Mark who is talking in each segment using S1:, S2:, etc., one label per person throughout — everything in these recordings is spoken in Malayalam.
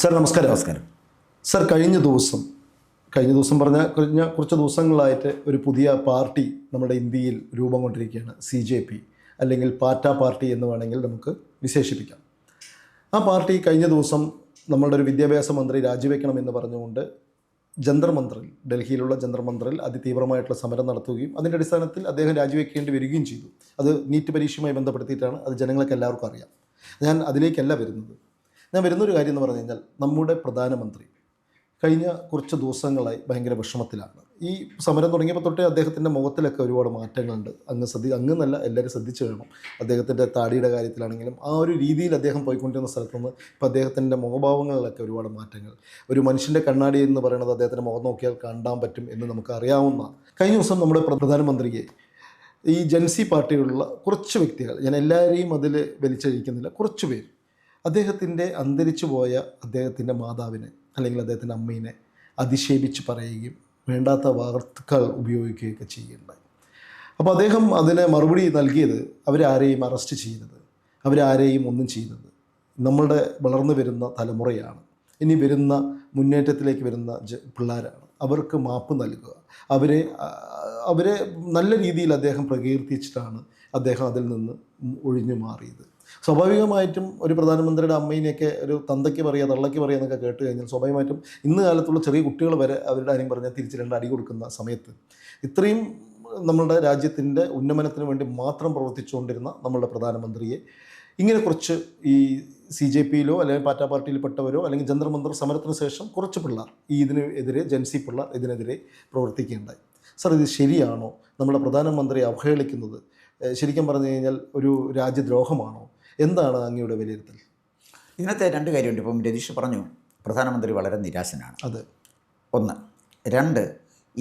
S1: സർ നമസ്കാരം.
S2: നമസ്കാരം.
S1: സർ കഴിഞ്ഞ ദിവസം പറഞ്ഞാൽ കഴിഞ്ഞ കുറച്ച് ദിവസങ്ങളായിട്ട് ഒരു പുതിയ പാർട്ടി നമ്മുടെ ഇന്ത്യയിൽ രൂപം കൊണ്ടിരിക്കുകയാണ്. CJP അല്ലെങ്കിൽ പാറ്റ പാർട്ടി എന്ന് വേണമെങ്കിൽ നമുക്ക് വിശേഷിപ്പിക്കാം. ആ പാർട്ടി കഴിഞ്ഞ ദിവസം നമ്മളുടെ ഒരു വിദ്യാഭ്യാസ മന്ത്രി രാജിവെക്കണമെന്ന് പറഞ്ഞുകൊണ്ട് ജന്തർ മന്ദറിൽ, ഡൽഹിയിലുള്ള ജന്തർ മന്ദറിൽ അതിതീവ്രമായിട്ടുള്ള സമരം നടത്തുകയും അതിൻ്റെ അടിസ്ഥാനത്തിൽ അദ്ദേഹം രാജിവെക്കേണ്ടി വരികയും ചെയ്തു. അത് നീറ്റ് പരീക്ഷയുമായി ബന്ധപ്പെടുത്തിയിട്ടാണ്. അത് ജനങ്ങൾക്ക് എല്ലാവർക്കും അറിയാം. ഞാൻ അതിലേക്കല്ല വരുന്നത്. ഞാൻ വരുന്നൊരു കാര്യം എന്ന് പറഞ്ഞു കഴിഞ്ഞാൽ, നമ്മുടെ പ്രധാനമന്ത്രി കഴിഞ്ഞ കുറച്ച് ദിവസങ്ങളായി ഭയങ്കര വിഷമത്തിലാണ്. ഈ സമരം തുടങ്ങിയപ്പോൾ തൊട്ടേ അദ്ദേഹത്തിൻ്റെ മുഖത്തിലൊക്കെ ഒരുപാട് മാറ്റങ്ങളുണ്ട്. അങ്ങെന്നല്ല, എല്ലാവരും ശ്രദ്ധിച്ചു വേണം. അദ്ദേഹത്തിൻ്റെ താടിയുടെ കാര്യത്തിലാണെങ്കിലും ആ ഒരു രീതിയിൽ അദ്ദേഹം പോയിക്കൊണ്ടിരുന്ന സ്ഥലത്തുനിന്ന് ഇപ്പോൾ അദ്ദേഹത്തിൻ്റെ മുഖഭാവങ്ങളിലൊക്കെ ഒരുപാട് മാറ്റങ്ങൾ. ഒരു മനുഷ്യൻ്റെ കണ്ണാടി എന്ന് പറയുന്നത് അദ്ദേഹത്തിൻ്റെ മുഖം നോക്കിയാൽ കാണാൻ പറ്റും എന്ന് നമുക്ക് അറിയാവുന്ന. കഴിഞ്ഞ ദിവസം നമ്മുടെ പ്രധാനമന്ത്രിയെ ഈ ജൻസി പാർട്ടിയിലുള്ള കുറച്ച് വ്യക്തികൾ, ഞാൻ എല്ലാവരെയും അതിൽ വലിച്ചഴിക്കുന്നില്ല, കുറച്ച് പേര് അദ്ദേഹത്തിൻ്റെ അന്തരിച്ചു പോയ അദ്ദേഹത്തിൻ്റെ മാതാവിനെ അല്ലെങ്കിൽ അദ്ദേഹത്തിൻ്റെ അമ്മയിനെ അധിക്ഷേപിച്ച് പറയുകയും വേണ്ടാത്ത വാർത്തകൾ ഉപയോഗിക്കുകയൊക്കെ ചെയ്യുന്നുണ്ടായി. അപ്പോൾ അദ്ദേഹം അതിന് മറുപടി നൽകിയത്, അവരാരെയും അറസ്റ്റ് ചെയ്യരുത്, അവരാരെയും ഒന്നും ചെയ്യരുത്, നമ്മളുടെ വളർന്നു വരുന്ന തലമുറയാണ്, ഇനി വരുന്ന മുന്നേറ്റത്തിലേക്ക് വരുന്ന പിള്ളേരാണ്, അവർക്ക് മാപ്പ് നൽകുക, അവരെ നല്ല രീതിയിൽ അദ്ദേഹം പ്രകീർത്തിച്ചിട്ടാണ് അദ്ദേഹം അതിൽ നിന്ന് ഒഴിഞ്ഞു മാറിയത്. സ്വാഭാവികമായിട്ടും ഒരു പ്രധാനമന്ത്രിയുടെ അമ്മയിനെയൊക്കെ ഒരു തന്തയ്ക്ക് പറയുക, തള്ളയ്ക്ക് പറയുക എന്നൊക്കെ കേട്ട് കഴിഞ്ഞാൽ സ്വാഭാവികമായിട്ടും ഇന്ന് കാലത്തുള്ള ചെറിയ കുട്ടികൾ വരെ അവരുടെ കാര്യം പറഞ്ഞാൽ തിരിച്ച് 2 അടി കൊടുക്കുന്ന സമയത്ത് ഇത്രയും നമ്മളുടെ രാജ്യത്തിൻ്റെ ഉന്നമനത്തിന് വേണ്ടി മാത്രം പ്രവർത്തിച്ചുകൊണ്ടിരുന്ന നമ്മളുടെ പ്രധാനമന്ത്രിയെ ഇങ്ങനെ കുറച്ച് ഈ CJPയിലോ അല്ലെങ്കിൽ പാറ്റ പാർട്ടിയിൽപ്പെട്ടവരോ അല്ലെങ്കിൽ ജന്തർ മന്ദർ സമരത്തിന് ശേഷം കുറച്ച് പിള്ളേർ ഇതിനെതിരെ, ജൻസി പിള്ളേർ ഇതിനെതിരെ പ്രവർത്തിക്കുകയുണ്ടായി. സർ, ഇത് ശരിയാണോ? നമ്മുടെ പ്രധാനമന്ത്രിയെ അവഹേളിക്കുന്നത് ശരിക്കും പറഞ്ഞു കഴിഞ്ഞാൽ ഒരു രാജ്യദ്രോഹമാണോ? എന്താണ് അങ്ങയുടെ വിലയിരുത്തൽ?
S2: ഇതിനകത്ത് 2 കാര്യമുണ്ട്. ഇപ്പം രതീഷ് പറഞ്ഞു പ്രധാനമന്ത്രി വളരെ നിരാശനാണ്.
S1: അതെ,
S2: 1. 2,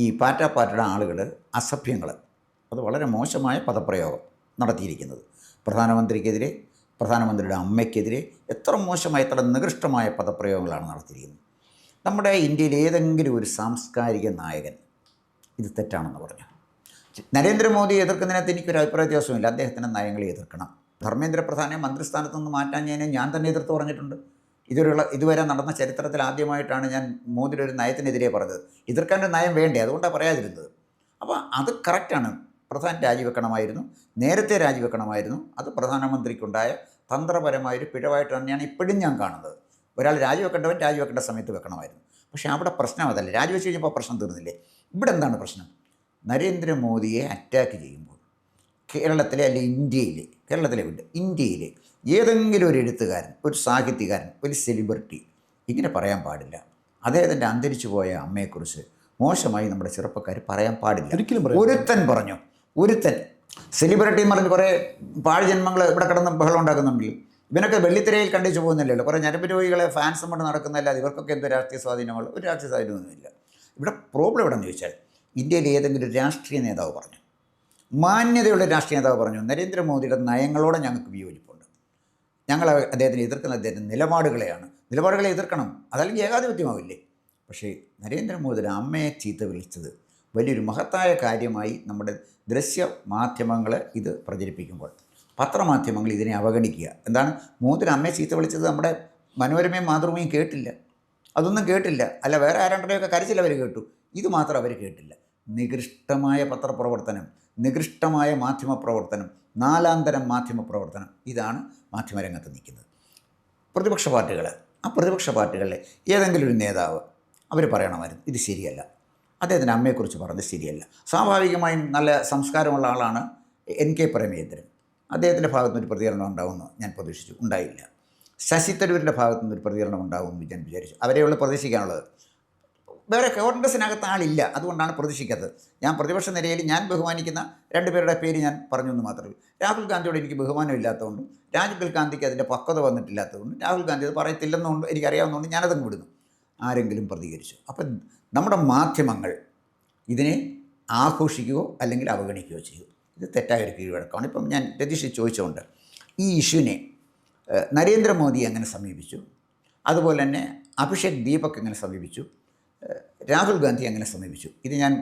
S2: ഈ പാർട്ടിയുടെ ആളുകൾ അസഭ്യങ്ങൾ, അത് വളരെ മോശമായ പദപ്രയോഗം നടത്തിയിരിക്കുന്നത് പ്രധാനമന്ത്രിക്കെതിരെ, പ്രധാനമന്ത്രിയുടെ അമ്മയ്ക്കെതിരെ എത്ര മോശമായ, എത്ര നികൃഷ്ടമായ പദപ്രയോഗങ്ങളാണ് നടത്തിയിരിക്കുന്നത്. നമ്മുടെ ഇന്ത്യയിൽ ഏതെങ്കിലും ഒരു സാംസ്കാരിക നായകൻ ഇത് തെറ്റാണെന്ന് പറഞ്ഞു? നരേന്ദ്രമോദി എതിർക്കുന്നതിനകത്ത് എനിക്കൊരു അഭിപ്രായ വ്യത്യാസമില്ല. അദ്ദേഹത്തിൻ്റെ നയങ്ങളെ എതിർക്കണം. ധർമ്മേന്ദ്ര പ്രധാനെ മന്ത്രിസ്ഥാനത്ത് നിന്ന് മാറ്റാൻ ഞാൻ തന്നെ എതിർത്ത് പറഞ്ഞിട്ടുണ്ട്. ഇതുവരെ നടന്ന ചരിത്രത്തിൽ ആദ്യമായിട്ടാണ് ഞാൻ മോദിയുടെ ഒരു നയത്തിനെതിരെ പറഞ്ഞത്. എതിർക്കാൻ ഒരു നയം വേണ്ടേ, അതുകൊണ്ടാണ് പറയാതിരുന്നത്. അപ്പോൾ അത് കറക്റ്റാണ്. പ്രധാൻ രാജിവെക്കണമായിരുന്നു, നേരത്തെ രാജിവെക്കണമായിരുന്നു. അത് പ്രധാനമന്ത്രിക്കുണ്ടായ തന്ത്രപരമായൊരു പിഴവായിട്ട് തന്നെയാണ് ഇപ്പോഴും ഞാൻ കാണുന്നത്. ഒരാൾ രാജിവെക്കേണ്ടവൻ രാജിവെക്കേണ്ട സമയത്ത് വെക്കണമായിരുന്നു. പക്ഷേ അവിടെ പ്രശ്നം അതല്ല. രാജിവെച്ച് കഴിഞ്ഞപ്പോൾ പ്രശ്നം തീർന്നില്ലേ? ഇവിടെ എന്താണ് പ്രശ്നം? നരേന്ദ്രമോദിയെ അറ്റാക്ക് ചെയ്യുമ്പോൾ കേരളത്തിലെ അല്ലെങ്കിൽ ഇന്ത്യയിലെ ഏതെങ്കിലും ഒരു എഴുത്തുകാരൻ, ഒരു സാഹിത്യകാരൻ, ഒരു സെലിബ്രിറ്റി ഇങ്ങനെ പറയാൻ പാടില്ല. അദ്ദേഹത്തിൻ്റെ അന്തരിച്ചു പോയ അമ്മയെക്കുറിച്ച് മോശമായി നമ്മുടെ ചെറുപ്പക്കാർ പറയാൻ പാടില്ല.
S1: ഒരിക്കലും
S2: ഒരുത്തൻ പറഞ്ഞു, ഒരുത്തൻ സെലിബ്രിറ്റി എന്ന് പറഞ്ഞ് കുറേ പാഴ്ജന്മങ്ങൾ ഇവിടെ കിടന്ന് ബഹളം ഉണ്ടാക്കുന്നുണ്ടെങ്കിൽ ഇവനൊക്കെ വെള്ളിത്തിരയിൽ കണ്ടിച്ചു പോകുന്നില്ലല്ലോ. കുറേ ഞരമ്പ് രോഗികളെ ഫാൻസും കൊണ്ട് നടക്കുന്നതല്ലാതെ ഇവർക്കൊക്കെ എന്തോ രാഷ്ട്രീയ സ്വാധീനങ്ങൾ, ഒരു രാഷ്ട്രീയ സ്വാധീനമൊന്നുമില്ല. ഇവിടെ പ്രോബ്ലം എവിടെയെന്ന് ചോദിച്ചാൽ, ഇന്ത്യയിലെ ഏതെങ്കിലും ഒരു രാഷ്ട്രീയ നേതാവ് പറഞ്ഞു, മാന്യതയുള്ള രാഷ്ട്രീയ നേതാവ് പറഞ്ഞു, നരേന്ദ്രമോദിയുടെ നയങ്ങളോടെ ഞങ്ങൾക്ക് വിയോജിപ്പുണ്ട്, ഞങ്ങൾ അദ്ദേഹത്തിന് എതിർക്കുന്ന അദ്ദേഹത്തിൻ്റെ നിലപാടുകളെ എതിർക്കണം, അതല്ലെങ്കിൽ ഏകാധിപത്യമാവില്ലേ? പക്ഷേ നരേന്ദ്രമോദിയുടെ അമ്മയെ ചീത്ത വിളിച്ചത് വലിയൊരു മഹത്തായ കാര്യമായി നമ്മുടെ ദൃശ്യ മാധ്യമങ്ങൾ ഇത് പ്രചരിപ്പിക്കുമ്പോൾ പത്രമാധ്യമങ്ങൾ ഇതിനെ അവഗണിക്കുക. എന്താണ്? മോദിയുടെ അമ്മയെ ചീത്ത വിളിച്ചത് നമ്മുടെ മനോരമയും മാതൃഭൂമിയും കേട്ടില്ല, അതൊന്നും കേട്ടില്ല. അല്ല, വേറെ ആരാണ്ടൊക്കെ കരച്ചിൽ അവർ കേട്ടു, ഇത് മാത്രം അവർ കേട്ടില്ല. നികൃഷ്ടമായ പത്രപ്രവർത്തനം, നികൃഷ്ടമായ മാധ്യമപ്രവർത്തനം, നാലാന്തരം മാധ്യമപ്രവർത്തനം, ഇതാണ് മാധ്യമരംഗത്ത് നിൽക്കുന്നത്. പ്രതിപക്ഷ പാർട്ടികളിലെ ഏതെങ്കിലും ഒരു നേതാവ് അവർ പറയണമായിരുന്നു ഇത് ശരിയല്ല, അദ്ദേഹത്തിൻ്റെ അമ്മയെക്കുറിച്ച് പറഞ്ഞത് ശരിയല്ല. സ്വാഭാവികമായും നല്ല സംസ്കാരമുള്ള ആളാണ് NK പ്രേമചന്ദ്രൻ. അദ്ദേഹത്തിൻ്റെ ഭാഗത്തുനിന്നൊരു പ്രതികരണം ഉണ്ടാകുമെന്ന് ഞാൻ പ്രതീക്ഷിച്ചു, ഉണ്ടായില്ല. ശശി തരൂരിൻ്റെ ഭാഗത്തുനിന്നൊരു പ്രതികരണം ഉണ്ടാകുമെന്ന് ഞാൻ വിചാരിച്ചു. അവരെയുള്ള പ്രതീക്ഷിക്കാനുള്ളത്. വേറെ കോൺഗ്രസിനകത്ത് ആളില്ല, അതുകൊണ്ടാണ് പ്രതീക്ഷിക്കാത്തത്. ഞാൻ പ്രതിപക്ഷ നിരയിൽ ഞാൻ ബഹുമാനിക്കുന്ന 2 പേരുടെ പേര് ഞാൻ പറഞ്ഞു എന്ന് മാത്രമേ. രാഹുൽ ഗാന്ധിയോട് എനിക്ക് ബഹുമാനം ഇല്ലാത്തതുകൊണ്ടും രാഹുൽ ഗാന്ധിക്ക് അതിൻ്റെ പക്വത വന്നിട്ടില്ലാത്തതുകൊണ്ടും രാഹുൽ ഗാന്ധി അത് പറയത്തില്ലെന്നുകൊണ്ട് എനിക്കറിയാവുന്നതുകൊണ്ട് ഞാനതങ്ങ് വിടുന്നു. ആരെങ്കിലും പ്രതികരിച്ചു. അപ്പം നമ്മുടെ മാധ്യമങ്ങൾ ഇതിനെ ആഘോഷിക്കുകയോ അല്ലെങ്കിൽ അവഗണിക്കുകയോ ചെയ്തു. ഇത് തെറ്റായൊരു കീഴ്വഴക്കമാണ്. ഇപ്പം ഞാൻ രതീഷ് ചോദിച്ചുകൊണ്ട് ഈ ഇഷ്യൂവിനെ നരേന്ദ്രമോദി എങ്ങനെ സമീപിച്ചു, അതുപോലെ തന്നെ അഭിഷേക് ദീപക് എങ്ങനെ സമീപിച്ചു, രാഹുൽ ഗാന്ധി എങ്ങനെ സമീപിച്ചു, ഇത് ഞാൻ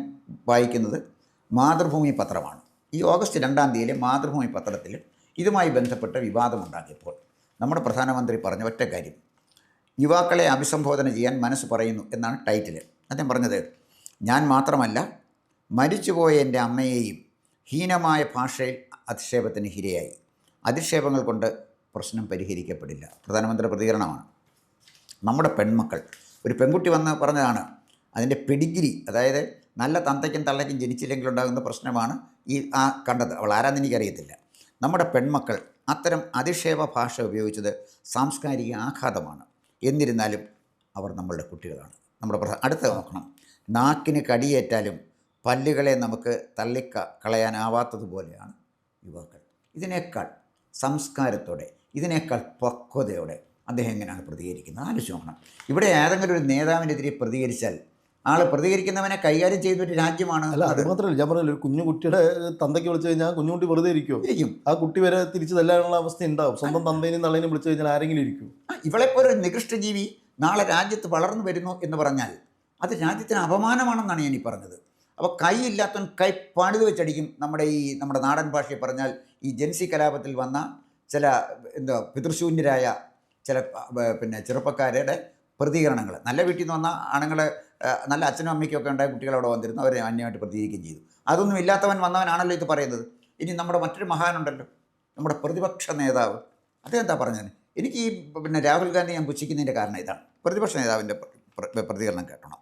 S2: വായിക്കുന്നത് മാതൃഭൂമി പത്രമാണ്. ഈ ഓഗസ്റ്റ് 2-ാം തീയതിയിലെ മാതൃഭൂമി പത്രത്തിൽ ഇതുമായി ബന്ധപ്പെട്ട വിവാദമുണ്ടാക്കിയപ്പോൾ നമ്മുടെ പ്രധാനമന്ത്രി പറഞ്ഞ ഒറ്റ കാര്യം, യുവാക്കളെ അഭിസംബോധന ചെയ്യാൻ മനസ്സ് പറയുന്നു എന്നാണ് ടൈറ്റിൽ. അദ്ദേഹം പറഞ്ഞത്, ഞാൻ മാത്രമല്ല മരിച്ചുപോയ എൻ്റെ അമ്മയെയും ഹീനമായ ഭാഷയിൽ അധിക്ഷേപത്തിന് ഇരയായി. അധിക്ഷേപങ്ങൾ കൊണ്ട് പ്രശ്നം പരിഹരിക്കപ്പെടില്ല. പ്രധാനമന്ത്രിയുടെ പ്രതികരണമാണ്. നമ്മുടെ പെൺമക്കൾ, ഒരു പെൺകുട്ടി വന്ന് പറഞ്ഞതാണ്, അതിൻ്റെ പെഡിഗ്രി, അതായത് നല്ല തന്തയ്ക്കും തള്ളയ്ക്കും ജനിച്ചില്ലെങ്കിൽ ഉണ്ടാകുന്ന പ്രശ്നമാണ് ഈ കണ്ടത്. അവൾ ആരാന്ന് എനിക്കറിയത്തില്ല. നമ്മുടെ പെൺമക്കൾ അത്തരം അധിക്ഷേപ ഭാഷ ഉപയോഗിച്ചത് സാംസ്കാരിക ആഘാതമാണ്. എന്നിരുന്നാലും അവർ നമ്മളുടെ കുട്ടികളാണ്. നമ്മുടെ അടുത്ത നോക്കണം, നാക്കിന് കടിയേറ്റാലും പല്ലുകളെ നമുക്ക് കളയാനാവാത്തതുപോലെയാണ് യുവാക്കൾ. ഇതിനേക്കാൾ സംസ്കാരത്തോടെ, ഇതിനേക്കാൾ പക്വതയോടെ അദ്ദേഹം എങ്ങനെയാണ് പ്രതികരിക്കുന്നത് ആലോചിച്ച് നോക്കണം. ഇവിടെ ഏതെങ്കിലും ഒരു നേതാവിനെതിരെ പ്രതികരിച്ചാൽ ആൾ പ്രതികരിക്കുന്നവനെ കൈകാര്യം ചെയ്യുന്ന ഒരു രാജ്യമാണ്.
S1: അല്ല, അത് മാത്രമല്ല, ഞാൻ പറഞ്ഞില്ല, ഒരു കുഞ്ഞു കുട്ടിയുടെ തന്തയ്ക്ക് വിളിച്ചു കഴിഞ്ഞാൽ കുഞ്ഞുകുട്ടി വെറുതെ ഇരിക്കും. ആ കുട്ടി വരെ തിരിച്ചു തല്ലാനുള്ള അവസ്ഥ ഉണ്ടാവും. സ്വന്തം തന്തേനും തള്ളേനും വിളിച്ചു കഴിഞ്ഞാൽ ആരെങ്കിലും ഇരിക്കും.
S2: ഇവളെപ്പോലെ ഒരു നികൃഷ്ടജീവി നാളെ രാജ്യത്ത് വളർന്നു വരുന്നു എന്ന് പറഞ്ഞാൽ അത് രാജ്യത്തിന് അപമാനമാണെന്നാണ് ഞാൻ ഈ പറഞ്ഞത്. അപ്പോൾ കൈയില്ലാത്തവൻ കൈ പണിത് വെച്ചടിക്കും. നമ്മുടെ നാടൻ ഭാഷയിൽ പറഞ്ഞാൽ ഈ ജൻസി കലാപത്തിൽ വന്ന ചില പിതൃശൂന്യരായ ചില ചെറുപ്പക്കാരുടെ പ്രതികരണങ്ങൾ, നല്ല വീട്ടിൽ നിന്ന് വന്ന ആണുങ്ങൾ, നല്ല അച്ഛനും അമ്മയ്ക്കും ഒക്കെ ഉണ്ടായ കുട്ടികൾ അവിടെ വന്നിരുന്നു, അവരെ അന്യമായിട്ട് പ്രതികരിക്കുകയും ചെയ്തു. അതൊന്നും ഇല്ലാത്തവൻ വന്നവനാണല്ലോ ഇത് പറയുന്നത്. ഇനി നമ്മുടെ മറ്റൊരു മഹാനുണ്ടല്ലോ, നമ്മുടെ പ്രതിപക്ഷ നേതാവ്, അദ്ദേഹം എന്താ പറഞ്ഞത്? എനിക്ക് ഈ രാഹുൽ ഗാന്ധി ഞാൻ പുച്ഛിക്കുന്നതിൻ്റെ കാരണം ഇതാണ്. പ്രതിപക്ഷ നേതാവിൻ്റെ പ്രതികരണം കേട്ടണം.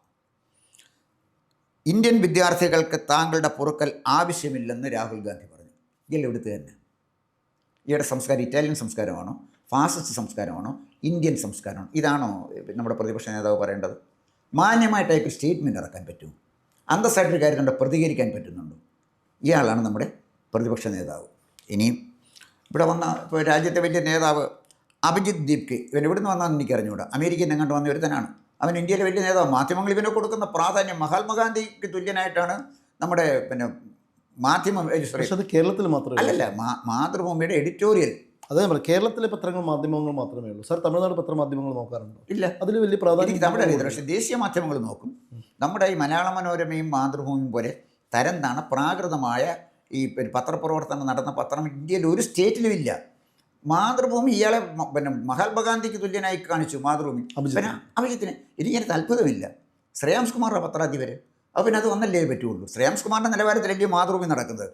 S2: ഇന്ത്യൻ വിദ്യാർത്ഥികൾക്ക് താങ്കളുടെ പൊറുക്കൽ ആവശ്യമില്ലെന്ന് രാഹുൽ ഗാന്ധി പറഞ്ഞു. ഇയാൾ ഇവിടുത്തെ തന്നെ. ഇയാളുടെ സംസ്കാരം ഇറ്റാലിയൻ സംസ്കാരമാണോ, ഫാസിസ്റ്റ് സംസ്കാരമാണോ, ഇന്ത്യൻ സംസ്കാരമാണോ? ഇതാണോ നമ്മുടെ പ്രതിപക്ഷ നേതാവ് പറയേണ്ടത്? മാന്യമായ ടൈപ്പിൽ സ്റ്റേറ്റ്മെൻറ്റ് ഇറക്കാൻ പറ്റുമോ? അന്തസ്സായിട്ടൊരു കാര്യം കൊണ്ട് പ്രതികരിക്കാൻ പറ്റുന്നുണ്ടോ? ഇയാളാണ് നമ്മുടെ പ്രതിപക്ഷ നേതാവ്. ഇനിയും ഇവിടെ വന്ന ഇപ്പോൾ രാജ്യത്തെ വലിയ നേതാവ് അഭിജിത്ത് ദീപ്കെ, ഇവൻ എവിടുന്ന് വന്നാന്ന് എനിക്ക് അറിഞ്ഞുകൂടാ. അമേരിക്കയിൽ നിന്ന് എങ്ങോട്ട് വന്ന ഒരുത്തനാണ്. അവൻ ഇന്ത്യയിലെ വലിയ നേതാവ്. മാധ്യമങ്ങൾ ഇവനെ കൊടുക്കുന്ന പ്രാധാന്യം മഹാത്മാഗാന്ധിക്ക് തുല്യനായിട്ടാണ് നമ്മുടെ മാധ്യമം.
S1: കേരളത്തിൽ മാത്രമേ
S2: അല്ലല്ല, മാതൃഭൂമിയുടെ എഡിറ്റോറിയൽ.
S1: അതേ പോലെ കേരളത്തിലെ പത്രങ്ങൾ മാധ്യമങ്ങൾ മാത്രമേ ഉള്ളൂ സാർ. തമിഴ്നാട് പത്രമാധ്യമങ്ങൾ നോക്കാറുണ്ടോ?
S2: ഇല്ല,
S1: അതിൽ വലിയ പ്രാധാന്യം
S2: തമിഴ് അറിയില്ല. പക്ഷേ ദേശീയ മാധ്യമങ്ങൾ നോക്കും. നമ്മുടെ ഈ മലയാള മനോരമയും മാതൃഭൂമിയും പോലെ തരംതാണ പ്രാകൃതമായ ഈ പത്രപ്രവർത്തനം നടന്ന പത്രം ഇന്ത്യയിൽ ഒരു സ്റ്റേറ്റിലും ഇല്ല. മാതൃഭൂമി ഇയാളെ മഹാത്മാഗാന്ധിക്ക് തുല്യനായി കാണിച്ചു. മാതൃഭൂമി അഭിജിത്തിന് എനിക്കതിന് അത്ഭുതമില്ല. ശ്രേയാംസ് കുമാറിൻ്റെ പത്രാധിപർ, അപ്പോൾ പിന്നെ അത് വന്നല്ലേ പറ്റുള്ളൂ. ശ്രേയാംസ് കുമാറിൻ്റെ നിലവാരത്തിലല്ലേ മാതൃഭൂമി നടക്കുന്നത്.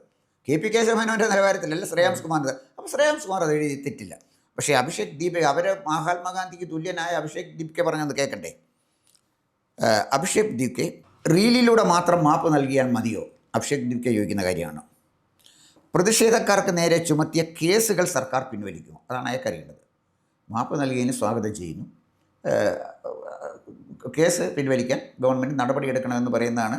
S2: KP കേശവമേനോൻ്റെ നിലവാരത്തിലല്ല ശ്രേയാംസ് കുമാറിൻ്റെ. അപ്പോൾ ശ്രേയാംസ് കുമാർ അത് എഴുതി തെറ്റില്ല. പക്ഷേ അഭിഷേക് ദീപെ, അവരെ മഹാത്മാഗാന്ധിക്ക് തുല്യനായ അഭിഷേക് ദീപ്കെ പറഞ്ഞത് കേൾക്കട്ടെ. അഭിഷേക് ദീപ്കെ റീലിലൂടെ മാത്രം മാപ്പ് നൽകിയാൽ മതിയോ? അഭിഷേക് ദീപ്കെ ചോദിക്കുന്ന കാര്യമാണ്. പ്രതിഷേധക്കാർക്ക് നേരെ ചുമത്തിയ കേസുകൾ സർക്കാർ പിൻവലിക്കുമോ? അതാണ് അയക്കറിയേണ്ടത്. മാപ്പ് നൽകിയതിന് സ്വാഗതം ചെയ്യുന്നു, കേസ് പിൻവലിക്കാൻ ഗവൺമെൻറ് നടപടിയെടുക്കണമെന്ന് പറയുന്നതാണ്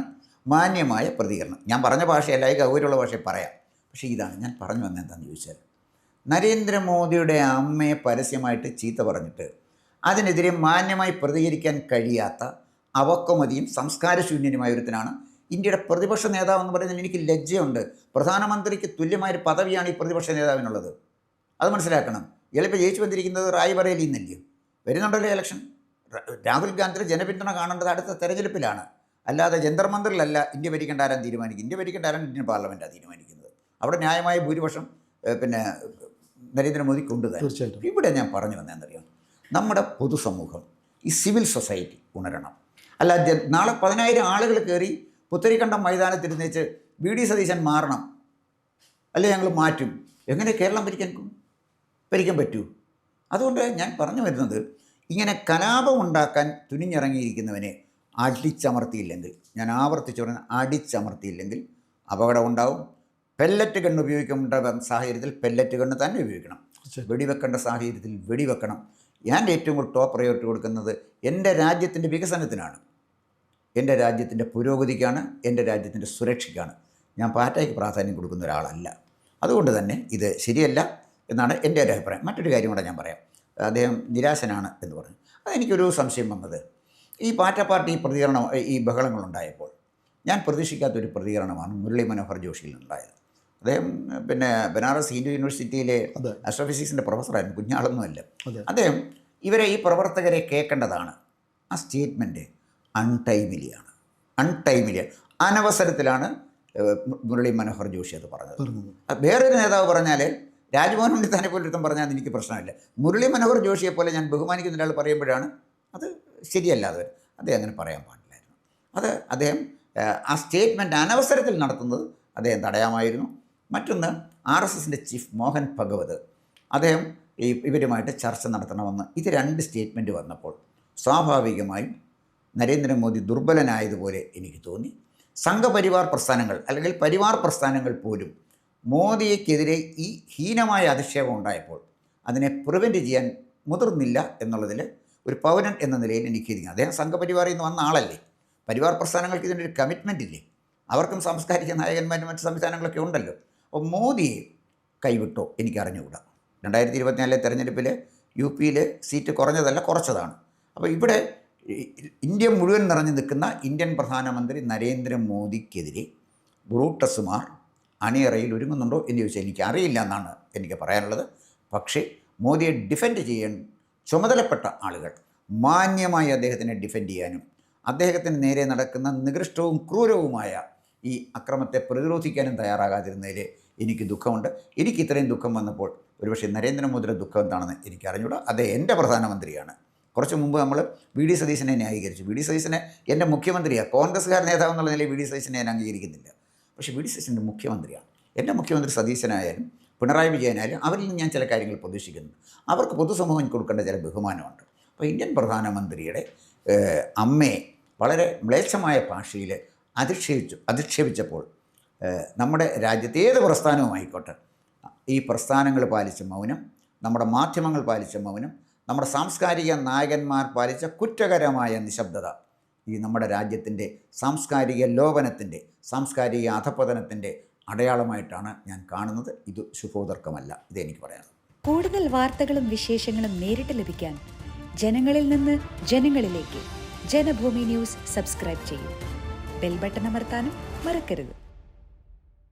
S2: മാന്യമായ പ്രതികരണം. ഞാൻ പറഞ്ഞ ഭാഷയല്ല, ഈ ഗൗരവമുള്ള ഭാഷയിൽ പറയാം. പക്ഷേ ഇതാണ് ഞാൻ പറഞ്ഞു വന്നത്. എന്താണെന്ന് ചോദിച്ചാൽ, നരേന്ദ്രമോദിയുടെ അമ്മയെ പരസ്യമായിട്ട് ചീത്ത പറഞ്ഞിട്ട് അതിനെതിരെ മാന്യമായി പ്രതികരിക്കാൻ കഴിയാത്ത അവക്കമതിയും സംസ്കാരശൂന്യനുമായ ഒരുത്തനാണ് ഇന്ത്യയുടെ പ്രതിപക്ഷ നേതാവ് എന്ന് പറയുന്നതിൽ എനിക്ക് ലജ്ജയുണ്ട്. പ്രധാനമന്ത്രിക്ക് തുല്യമായൊരു പദവിയാണ് ഈ പ്രതിപക്ഷ നേതാവിനുള്ളത്. അത് മനസ്സിലാക്കണം. ഇയാളിപ്പോൾ ജയിച്ചു വന്നിരിക്കുന്നത് റായ്ബറേലിയിൽ നിന്നല്ലേ? വരുന്നുണ്ടല്ലോ ഇലക്ഷൻ. രാഹുൽ ഗാന്ധിയുടെ ജനപിന്തുണ കാണേണ്ടത് അടുത്ത തെരഞ്ഞെടുപ്പിലാണ്, അല്ലാതെ ജന്തർ മന്ദിറിലല്ല ഇന്ത്യ ഭരിക്കേണ്ട ആരാൻ തീരുമാനിക്കും. ഇന്ത്യ ഭരിക്കേണ്ട ആരാൻ ഇന്ത്യൻ പാർലമെൻറ്റാണ് തീരുമാനിക്കുന്നത്. അവിടെ ന്യായമായ ഭൂരിപക്ഷം നരേന്ദ്രമോദിക്ക് ഉണ്ട് തന്നെ.
S1: തീർച്ചയായിട്ടും.
S2: ഇവിടെ ഞാൻ പറഞ്ഞു വന്നതെന്നറിയാം, നമ്മുടെ പൊതുസമൂഹം, ഈ സിവിൽ സൊസൈറ്റി ഉണരണം. അല്ല, നാളെ 10,000 ആളുകൾ കയറി പുത്തരിക്കണ്ടം മൈതാനത്തിരുന്നേച്ച് VD സതീശൻ മാറണം, അല്ലെ ഞങ്ങൾ മാറ്റും, എങ്ങനെ കേരളം ഭരിക്കാൻ പറ്റൂ? അതുകൊണ്ട് ഞാൻ പറഞ്ഞു വരുന്നത്, ഇങ്ങനെ കലാപം ഉണ്ടാക്കാൻ തുനിഞ്ഞിറങ്ങിയിരിക്കുന്നവനെ അടിച്ചമർത്തിയില്ലെങ്കിൽ, ഞാൻ ആവർത്തിച്ചു പറഞ്ഞ അടിച്ചമർത്തിയില്ലെങ്കിൽ അപകടം ഉണ്ടാവും. പെല്ലറ്റ് ഗണ്ണ് ഉപയോഗിക്കേണ്ട സാഹചര്യത്തിൽ പെല്ലറ്റ് ഗണ്ണ് തന്നെ ഉപയോഗിക്കണം. വെടിവെക്കേണ്ട സാഹചര്യത്തിൽ വെടിവെക്കണം. ഞാൻ ഏറ്റവും കൂടുതൽ ടോപ്പ് പ്രയോറിറ്റി കൊടുക്കുന്നത് എൻ്റെ രാജ്യത്തിൻ്റെ വികസനത്തിനാണ്, എൻ്റെ രാജ്യത്തിൻ്റെ പുരോഗതിക്കാണ്, എൻ്റെ രാജ്യത്തിൻ്റെ സുരക്ഷയ്ക്കാണ്. ഞാൻ പാറ്റയ്ക്ക് പ്രാധാന്യം കൊടുക്കുന്ന ഒരാളല്ല. അതുകൊണ്ട് തന്നെ ഇത് ശരിയല്ല എന്നാണ് എൻ്റെ ഒരു അഭിപ്രായം. മറ്റൊരു കാര്യം കൂടെ ഞാൻ പറയാം. അദ്ദേഹം നിരാശനാണ് എന്ന് പറഞ്ഞു. അതെനിക്കൊരു സംശയം വന്നത്, ഈ പാറ്റ പാർട്ടി ഈ ബഹളങ്ങളുണ്ടായപ്പോൾ ഞാൻ പ്രതീക്ഷിക്കാത്തൊരു പ്രതികരണമാണ് മുരളി മനോഹർ ജോഷിയിൽ ഉണ്ടായത്. അദ്ദേഹം ബനാറസ് ഹിന്ദു യൂണിവേഴ്സിറ്റിയിലെ ആസ്ട്രോഫിസിക്സിൻ്റെ പ്രൊഫസറായിരുന്നു, കുഞ്ഞാളൊന്നുമല്ല. അദ്ദേഹം ഈ പ്രവർത്തകരെ കേൾക്കേണ്ടതാണ്. ആ സ്റ്റേറ്റ്മെൻറ്റ് അൺടൈമിലിയാണ്. അനവസരത്തിലാണ് മുരളി മനോഹർ ജോഷി അത് പറഞ്ഞത്. വേറൊരു നേതാവ് പറഞ്ഞാൽ, രാജ്മോഹൻ ഉണ്ണിത്താനെ പോലെ ഒരുത്തം പറഞ്ഞാൽ എനിക്ക് പ്രശ്നമില്ല. മുരളി മനോഹർ ജോഷിയെ പോലെ ഞാൻ ബഹുമാനിക്കുന്ന ഒരാൾ പറയുമ്പോഴാണ് അത് ശരിയല്ല. അത് അദ്ദേഹം അങ്ങനെ പറയാൻ പാടില്ലായിരുന്നു. അത് അദ്ദേഹം ആ സ്റ്റേറ്റ്മെൻറ്റ് അനവസരത്തിൽ നടത്തുന്നത് അദ്ദേഹം തടയാമായിരുന്നു. മറ്റൊന്ന്, RSSൻ്റെ ചീഫ് മോഹൻ ഭഗവത് അദ്ദേഹം ഇവരുമായിട്ട് ചർച്ച നടത്തണമെന്ന് ഇത് 2 സ്റ്റേറ്റ്മെൻറ്റ് വന്നപ്പോൾ സ്വാഭാവികമായും നരേന്ദ്രമോദി ദുർബലനായതുപോലെ എനിക്ക് തോന്നി. സംഘപരിവാർ പ്രസ്ഥാനങ്ങൾ അല്ലെങ്കിൽ പരിവാർ പ്രസ്ഥാനങ്ങൾ പോലും മോദിക്കെതിരെ ഈ ഹീനമായ അധിക്ഷേപം ഉണ്ടായപ്പോൾ അതിനെ പ്രിവെൻറ്റ് ചെയ്യാൻ മുതിർന്നില്ല എന്നുള്ളതിൽ ഒരു പൗരൻ എന്ന നിലയിൽ എനിക്കിരിക്കും. അദ്ദേഹം സംഘപരിവാറിൽ നിന്ന് വന്ന ആളല്ലേ. പരിവാർ പ്രസ്ഥാനങ്ങൾക്ക് ഇതിൻ്റെ ഒരു കമ്മിറ്റ്മെൻ്റ് ഇല്ലേ? അവർക്കും സാംസ്കാരിക നായകന്മാരും മറ്റ് സംവിധാനങ്ങളൊക്കെ ഉണ്ടല്ലോ. അപ്പോൾ മോദിയെ കൈവിട്ടോ എനിക്കറിഞ്ഞുകൂടാ. 2024 തെരഞ്ഞെടുപ്പിൽ UP-യിൽ സീറ്റ് കുറഞ്ഞതല്ല, കുറച്ചതാണ്. അപ്പോൾ ഇവിടെ ഇന്ത്യ മുഴുവൻ നിറഞ്ഞു നിൽക്കുന്ന ഇന്ത്യൻ പ്രധാനമന്ത്രി നരേന്ദ്രമോദിക്കെതിരെ ബ്രൂട്ടസുമാർ അണിയറയിൽ ഒരുങ്ങുന്നുണ്ടോ എന്ന് ചോദിച്ചാൽ എനിക്കറിയില്ല എന്നാണ് എനിക്ക് പറയാനുള്ളത്. പക്ഷേ മോദിയെ ഡിഫെൻഡ് ചെയ്യാൻ ചുമതലപ്പെട്ട ആളുകൾ മാന്യമായി അദ്ദേഹത്തിനെ ഡിഫെൻഡ് ചെയ്യാനും അദ്ദേഹത്തിന് നേരെ നടക്കുന്ന നികൃഷ്ടവും ക്രൂരവുമായ ഈ അക്രമത്തെ പ്രതിരോധിക്കാനും തയ്യാറാകാതിരുന്നതിൽ എനിക്ക് ദുഃഖമുണ്ട്. എനിക്ക് ഇത്രയും ദുഃഖം വന്നപ്പോൾ ഒരുപക്ഷെ നരേന്ദ്രമോദിയുടെ ദുഃഖം എന്താണെന്ന് എനിക്കറിഞ്ഞൂടാ. അദ്ദേഹം എൻ്റെ പ്രധാനമന്ത്രിയാണ്. കുറച്ച് മുമ്പ് നമ്മൾ VD സതീശനെ ന്യായീകരിച്ചു. VD സതീശനെ എൻ്റെ മുഖ്യമന്ത്രിയാണ്. കോൺഗ്രസ്സുകാർ നേതാവ് എന്നുള്ള നിലയിൽ VD സതീശനെ ഞാൻ അംഗീകരിക്കുന്നില്ല. പക്ഷേ VD സതീശൻ്റെ മുഖ്യമന്ത്രിയാണ്. എൻ്റെ മുഖ്യമന്ത്രി സതീശനായാലും പിണറായി വിജയനായാലും അവരിൽ നിന്ന് ഞാൻ ചില കാര്യങ്ങൾ പ്രതീക്ഷിക്കുന്നു. അവർക്ക് പൊതുസമൂഹം കൊടുക്കേണ്ട ചില ബഹുമാനമുണ്ട്. അപ്പോൾ ഇന്ത്യൻ പ്രധാനമന്ത്രിയുടെ അമ്മയെ വളരെ മ്ലേച്ഛമായ ഭാഷയിൽ അധിക്ഷേപിച്ചപ്പോൾ നമ്മുടെ രാജ്യത്തെ ഏത് പ്രസ്ഥാനവുമായിക്കോട്ടെ ഈ പ്രസ്ഥാനങ്ങൾ പാലിച്ച മൗനം, നമ്മുടെ മാധ്യമങ്ങൾ പാലിച്ച മൗനം, നമ്മുടെ സാംസ്കാരിക നായകന്മാർ പാലിച്ച കുറ്റകരമായ നിശബ്ദത ഈ നമ്മുടെ രാജ്യത്തിൻ്റെ സാംസ്കാരിക ലോപനത്തിൻ്റെ, സാംസ്കാരിക അധപതനത്തിൻ്റെ അടയാളമായിട്ടാണ് ഞാൻ കാണുന്നത്. ഇത് ശുഭോദർക്കമല്ല. ഇതെനിക്ക് പറയാനുള്ളത്.
S3: കൂടുതൽ വാർത്തകളും വിശേഷങ്ങളും നേരിട്ട് ലഭിക്കാൻ ജനങ്ങളിൽ നിന്ന് ജനങ്ങളിലേക്ക് ജനഭൂമി ന്യൂസ് സബ്സ്ക്രൈബ് ചെയ്യൂ. ബെൽ ബട്ടൺ അമർത്താനും മറക്കരുത്.